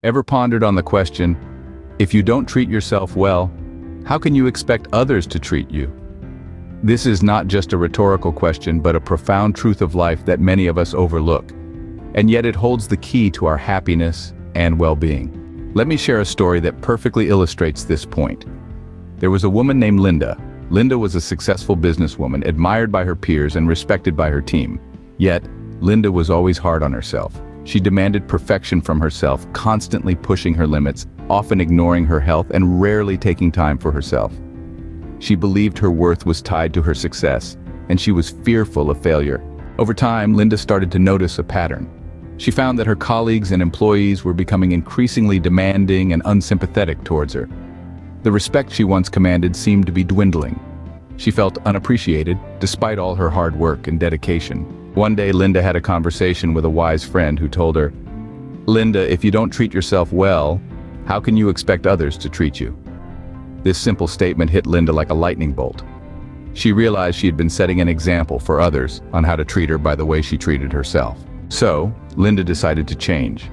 Ever pondered on the question, if you don't treat yourself well, how can you expect others to treat you? This is not just a rhetorical question, but a profound truth of life that many of us overlook. And yet it holds the key to our happiness and well-being. Let me share a story that perfectly illustrates this point. There was a woman named Linda. Linda was a successful businesswoman, admired by her peers and respected by her team. Yet, Linda was always hard on herself. She demanded perfection from herself, constantly pushing her limits, often ignoring her health and rarely taking time for herself. She believed her worth was tied to her success, and she was fearful of failure. Over time, Linda started to notice a pattern. She found that her colleagues and employees were becoming increasingly demanding and unsympathetic towards her. The respect she once commanded seemed to be dwindling. She felt unappreciated, despite all her hard work and dedication. One day, Linda had a conversation with a wise friend who told her, "Linda, if you don't treat yourself well, how can you expect others to treat you?" This simple statement hit Linda like a lightning bolt. She realized she had been setting an example for others on how to treat her by the way she treated herself. So, Linda decided to change.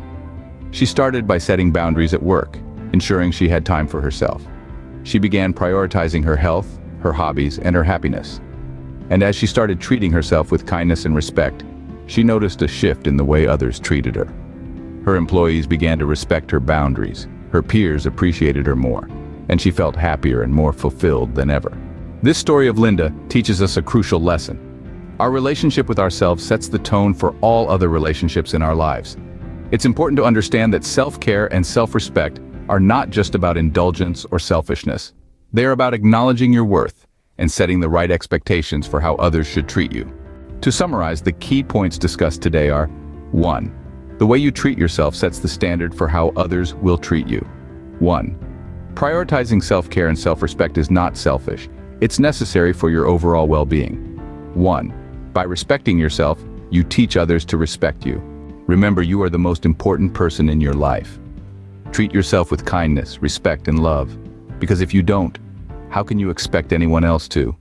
She started by setting boundaries at work, ensuring she had time for herself. She began prioritizing her health, her hobbies, and her happiness. And as she started treating herself with kindness and respect, she noticed a shift in the way others treated her. Her employees began to respect her boundaries, her peers appreciated her more, and she felt happier and more fulfilled than ever. This story of Linda teaches us a crucial lesson. Our relationship with ourselves sets the tone for all other relationships in our lives. It's important to understand that self-care and self-respect are not just about indulgence or selfishness. They are about acknowledging your worth and setting the right expectations for how others should treat you. To summarize, the key points discussed today are: 1. The way you treat yourself sets the standard for how others will treat you. 1. Prioritizing self-care and self-respect is not selfish. It's necessary for your overall well-being. 1. By respecting yourself, you teach others to respect you. Remember, you are the most important person in your life. Treat yourself with kindness, respect, and love. Because if you don't, how can you expect anyone else to?